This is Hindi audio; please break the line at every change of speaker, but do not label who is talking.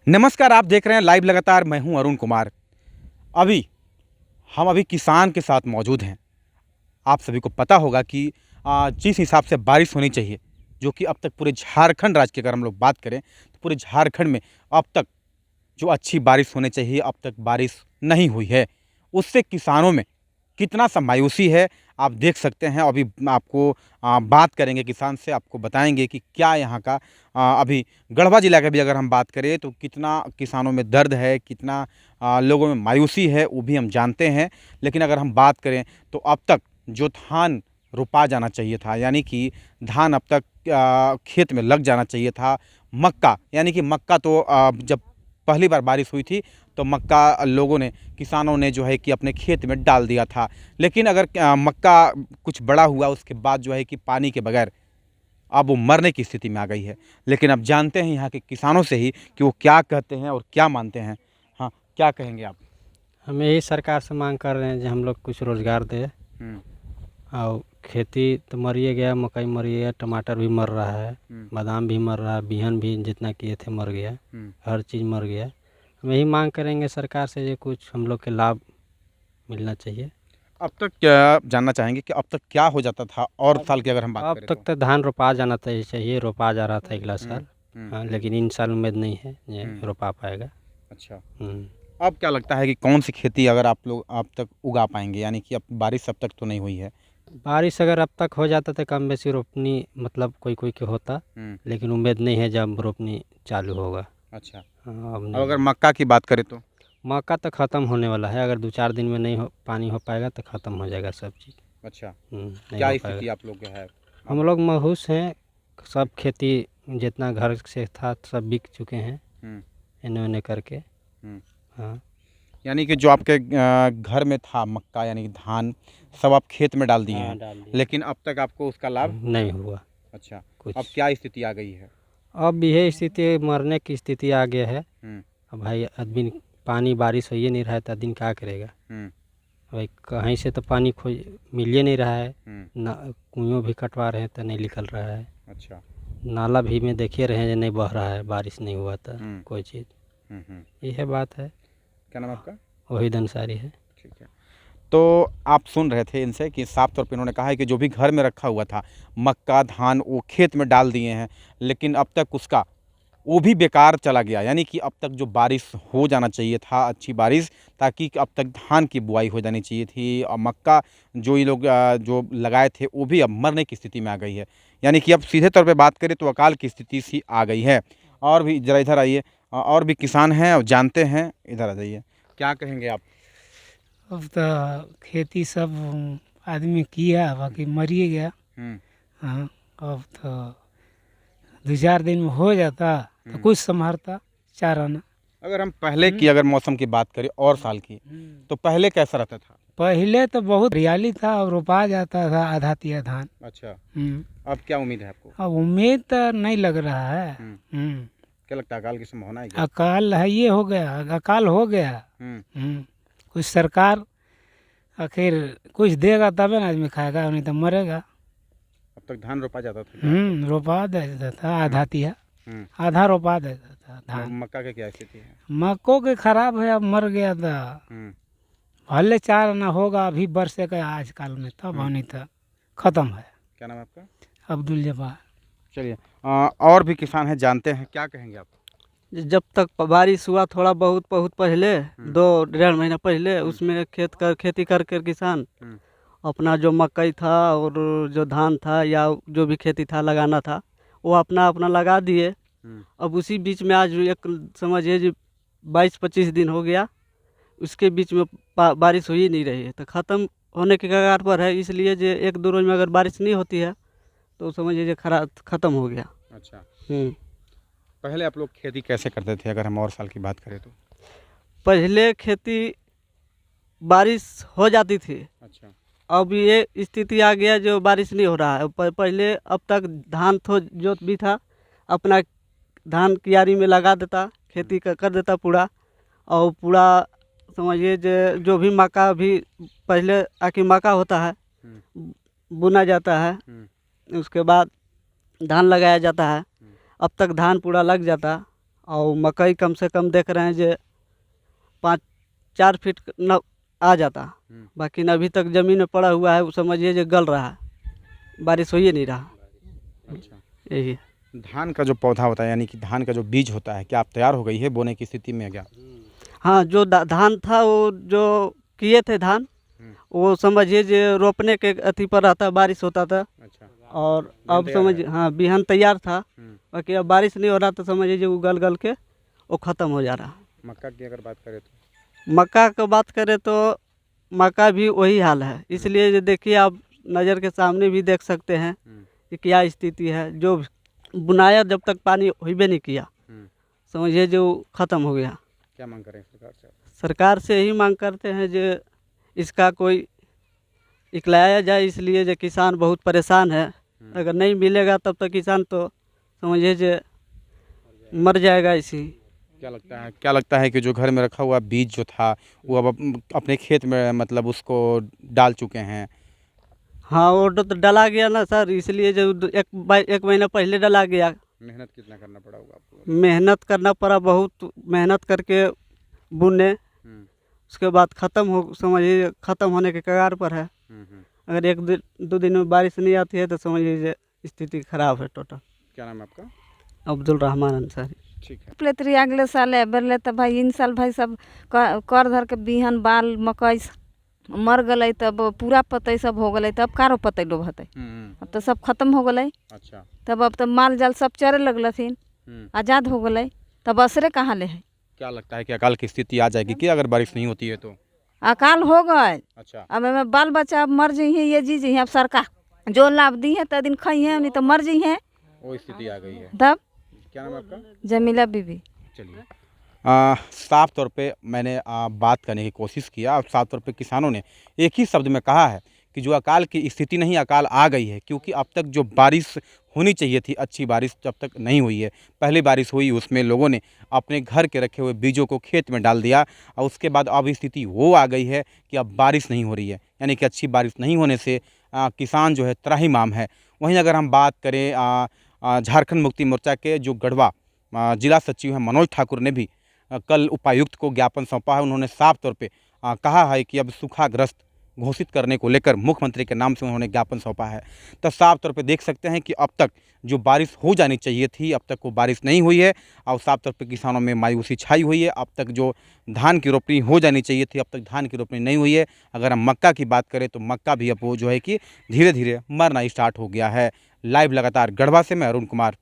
नमस्कार, आप देख रहे हैं लाइव लगातार। मैं हूं अरुण कुमार। अभी हम किसान के साथ मौजूद हैं। आप सभी को पता होगा कि जिस हिसाब से बारिश होनी चाहिए, जो कि अब तक पूरे झारखंड राज्य की अगर हम लोग बात करें तो पूरे झारखंड में अब तक जो अच्छी बारिश होनी चाहिए अब तक बारिश नहीं हुई है। उससे किसानों में कितना सा मायूसी है आप देख सकते हैं। अभी आपको बात करेंगे किसान से, आपको बताएंगे कि क्या यहाँ का अभी गढ़वा जिला का भी अगर हम बात करें तो कितना किसानों में दर्द है, कितना लोगों में मायूसी है, वो भी हम जानते हैं। लेकिन अगर हम बात करें तो अब तक जो धान रोपा जाना चाहिए था, यानी कि धान अब तक खेत में लग जाना चाहिए था। मक्का, यानी कि मक्का तो जब पहली बार बारिश हुई थी तो मक्का लोगों ने, किसानों ने जो है कि अपने खेत में डाल दिया था। लेकिन अगर मक्का कुछ बड़ा हुआ उसके बाद जो है कि पानी के बगैर अब वो मरने की स्थिति में आ गई है। लेकिन अब जानते हैं यहाँ के किसानों से ही कि वो क्या कहते हैं और क्या मानते हैं। हाँ, क्या कहेंगे आप?
हम यही सरकार से मांग कर रहे हैं जो हम लोग कुछ रोज़गार दे। और खेती तो मरिए गया, मकई मर गया, टमाटर भी मर रहा है, बादाम भी मर रहा है, बिहन भी जितना किए थे मर गया, हर चीज़ मर गया। हम यही मांग करेंगे सरकार से ये कुछ हम लोग के लाभ मिलना चाहिए।
अब तक क्या जानना चाहेंगे कि अब तक क्या हो जाता था और साल की अगर हम बात
अब
करें
तक तो धान रोपा जाना चाहिए, रोपा जा रहा था अगला साल। हाँ, लेकिन इन साल उम्मीद नहीं है ये रोपा पाएगा।
अच्छा, अब क्या लगता है कि कौन सी खेती अगर आप लोग अब तक उगा पाएंगे, यानी कि अब बारिश अब तक तो नहीं हुई है?
बारिश अगर अब तक हो जाता तो कम बेसी रोपनी मतलब कोई कोई के होता, लेकिन उम्मीद नहीं है जब रोपनी चालू होगा।
अच्छा,
हाँ, अब
अब
नहीं।
अगर मक्का की बात करें तो
मक्का तो ख़त्म होने वाला है, अगर 2-4 दिन में नहीं पानी हो पाएगा तो ख़त्म हो जाएगा सब चीज़।
अच्छा,
नहीं
क्या
हो
स्थिति
पाएगा।
आप लोग के है?
हम लोग महूस हैं, सब खेती जितना घर से था सब बिक चुके हैं इन्हें उन्हें करके। हाँ,
यानी कि जो आपके घर में था मक्का, यानी कि धान, सब आप खेत में डाल दिए
हाँ
हैं,
डाल दिए।
लेकिन अब तक आपको उसका लाभ
नहीं हुआ
अच्छा,
कुछ।
अब क्या स्थिति आ गई है?
अब यह स्थिति मरने की स्थिति आ गया है।
हम्म
अब भाई आदमी पानी बारिश हो ही नहीं रहा है तो आदमी क्या करेगा।
हम्म
भाई कहीं से तो पानी खोज मिल ही नहीं रहा है
हम्म
ना, कुएं भी कटवा रहे हैं तो नहीं निकल रहा है।
अच्छा,
नाला भी में देखिए रहे हैं नहीं बह रहा है, बारिश नहीं हुआ था कोई चीज़।
हम्म।
यह बात है।
क्या नाम है आपका?
वहीद अंसारी है।
ठीक है। तो आप सुन रहे थे इनसे कि साफ तौर पे उन्होंने कहा है कि जो भी घर में रखा हुआ था मक्का, धान, वो खेत में डाल दिए हैं, लेकिन अब तक उसका वो भी बेकार चला गया। यानी कि अब तक जो बारिश हो जाना चाहिए था, अच्छी बारिश, ताकि अब तक धान की बुआई हो जानी चाहिए थी, और मक्का जो ये लोग जो लगाए थे वो भी अब मरने की स्थिति में आ गई है। यानी कि अब सीधे तौर पे बात करें तो अकाल की स्थिति सी आ गई है। और भी ज़रा इधर आइए, और भी किसान हैं और जानते हैं, इधर आ जाइए। क्या कहेंगे आप?
अब तो खेती सब आदमी किया, बाकी मरिए गया। हाँ, अब तो 2-4 दिन में हो जाता तो कुछ संभालता चारा ना।
अगर हम पहले की अगर मौसम की बात करें और साल की, तो पहले कैसा रहता था?
पहले तो बहुत हरियाली था और रोपा जाता था आधा तिया धान।
अच्छा,
हम्म।
अब क्या उम्मीद है आपको?
अब उम्मीद तो नहीं लग रहा है।
क्या लगता है अकाल की संभावना है क्या?
अकाल है, ये हो गया, अकाल हो गया। कुछ सरकार आखिर कुछ देगा तबे ना आदमी खाएगा, नहीं तो मरेगा।
अब तक धान रोपा जाता था क्या?
रोपा देता था आधा तिया, आधा रोपा देता था
अब
धान।
मक्का की क्या स्थिति है?
मक्को के खराब है, अब मर गया था। भले चार ना होगा अभी बरसे का आजकल में, तब नहीं था, खत्म है।
क्या नाम है आपका?
अब्दुल जब्बार।
चलिए, और भी किसान हैं, जानते हैं, क्या कहेंगे आप?
जब तक बारिश हुआ थोड़ा बहुत पहले 2-1.5 महीना पहले, उसमें खेती कर किसान अपना जो मकई था और जो धान था या जो भी खेती था लगाना था वो अपना लगा दिए। अब उसी बीच में आज एक समझिए जी 22-25 दिन हो गया, उसके बीच में बारिश हो ही नहीं रही है, तो ख़त्म होने के कगार पर है। इसलिए जो 1-2 रोज में अगर बारिश नहीं होती है तो समझिए जो ख़त्म हो गया।
अच्छा, पहले आप लोग खेती कैसे करते थे अगर हम और साल की बात करें तो?
पहले खेती बारिश हो जाती थी।
अच्छा,
अब ये स्थिति आ गया जो बारिश नहीं हो रहा है। पहले अब तक धान तो जोत भी था, अपना धान क्यारी में लगा देता, खेती कर देता पूरा। और पूरा समझिए जो भी मक्का भी पहले आके मक्का होता है, बुना जाता है, उसके बाद धान लगाया जाता है। अब तक धान पूरा लग जाता और मकई कम से कम देख रहे हैं जो 5-4 फीट न आ जाता, बाकी न अभी तक ज़मीन में पड़ा हुआ है, वो समझिए जो गल रहा है, बारिश हो ही नहीं रहा।
अच्छा,
यही है।
धान का जो पौधा होता है यानी कि धान का जो बीज होता है, क्या आप तैयार हो गई है बोने की स्थिति में क्या?
हाँ, जो धान था वो जो किए थे धान, वो समझिए जो रोपने के अथी पर रहता, बारिश होता था,
अच्छा,
और अब समझिए हाँ बिहन तैयार था, बाकी अब बारिश नहीं हो रहा तो समझिए जो गल गल के वो ख़त्म हो जा रहा।
मक्का की अगर बात करें तो
मक्का का बात करें तो मक्का भी वही हाल है, इसलिए जो देखिए आप नज़र के सामने भी देख सकते हैं कि क्या स्थिति है। जो बुनाया जब तक पानी होइबे नहीं किया, समझिए जो ख़त्म हो गया।
क्या मांग करें सरकार से?
सरकार से यही मांग करते हैं जो इसका कोई इकलाया जाए, इसलिए जो किसान बहुत परेशान है। अगर नहीं मिलेगा तब तक किसान तो समझिए जो मर जाएगा इसी।
क्या लगता है कि जो घर में रखा हुआ बीज जो था वो अब अपने खेत में मतलब उसको डाल चुके हैं?
हाँ, वो तो डला गया ना सर, इसलिए जो एक महीना पहले डला गया।
मेहनत कितना करना पड़ा होगा आपको?
मेहनत करना पड़ा, बहुत मेहनत करके बुने, उसके बाद ख़त्म हो, समझिए ख़त्म होने के कगार पर है। अगर 1-2 दिन में बारिश नहीं आती है तो समझिए स्थिति खराब है टोटल।
क्या नाम है आपका?
अब्दुल रहमान अंसारी।
ठीक है।
प्लेतरी अगले साल बरले तो भाई इन साल भाई सब कर धर के बिहन बाल मकई मर गए, तब पूरा पतई सब हो गए, तब कारो पतई लोग हते, अब तो सब खत्म हो गए।
अच्छा,
तब अब तो माल जाल सब चरे लगलथिन, आज़ाद हो गए, तब असरे कहाँ ले है?
क्या लगता है कि अकाल की स्थिति आ जाएगी कि अगर बारिश नहीं होती है तो?
अकाल हो गए,
अच्छा,
अब में बाल बच्चा अब मर जाइए, ये जी जी अब सरकार जो लाभ दी है तो दिन खाई है, नहीं तो मर जाइए है।
वो स्थिति आ गई है।
तब
क्या नाम है आपका?
जमीला बीबी।
चलिए, साफ तौर पे मैंने बात करने की कोशिश किया और साफ तौर पे किसानों ने एक ही शब्द में कहा है कि जो अकाल की स्थिति नहीं, अकाल आ गई है, क्योंकि अब तक जो बारिश होनी चाहिए थी, अच्छी बारिश जब तक नहीं हुई है। पहली बारिश हुई उसमें लोगों ने अपने घर के रखे हुए बीजों को खेत में डाल दिया और उसके बाद अब स्थिति वो आ गई है कि अब बारिश नहीं हो रही है, यानी कि अच्छी बारिश नहीं होने से किसान जो है त्राहिमाम है। वहीं अगर हम बात करें झारखंड मुक्ति मोर्चा के जो गढ़वा जिला सचिव हैं मनोज ठाकुर ने भी कल उपायुक्त को ज्ञापन सौंपा है। उन्होंने साफ तौर पे कहा है कि अब सूखाग्रस्त घोषित करने को लेकर मुख्यमंत्री के नाम से उन्होंने ज्ञापन सौंपा है। तो साफ तौर पे देख सकते हैं कि अब तक जो बारिश हो जानी चाहिए थी, अब तक वो बारिश नहीं हुई है और साफ तौर पे किसानों में मायूसी छाई हुई है। अब तक जो धान की रोपनी हो जानी चाहिए थी, अब तक धान की रोपनी नहीं हुई है। अगर हम मक्का की बात करें तो मक्का भी अब वो जो है कि धीरे धीरे मरना स्टार्ट हो गया है। लाइव लगातार गढ़वा से मैं अरुण कुमार।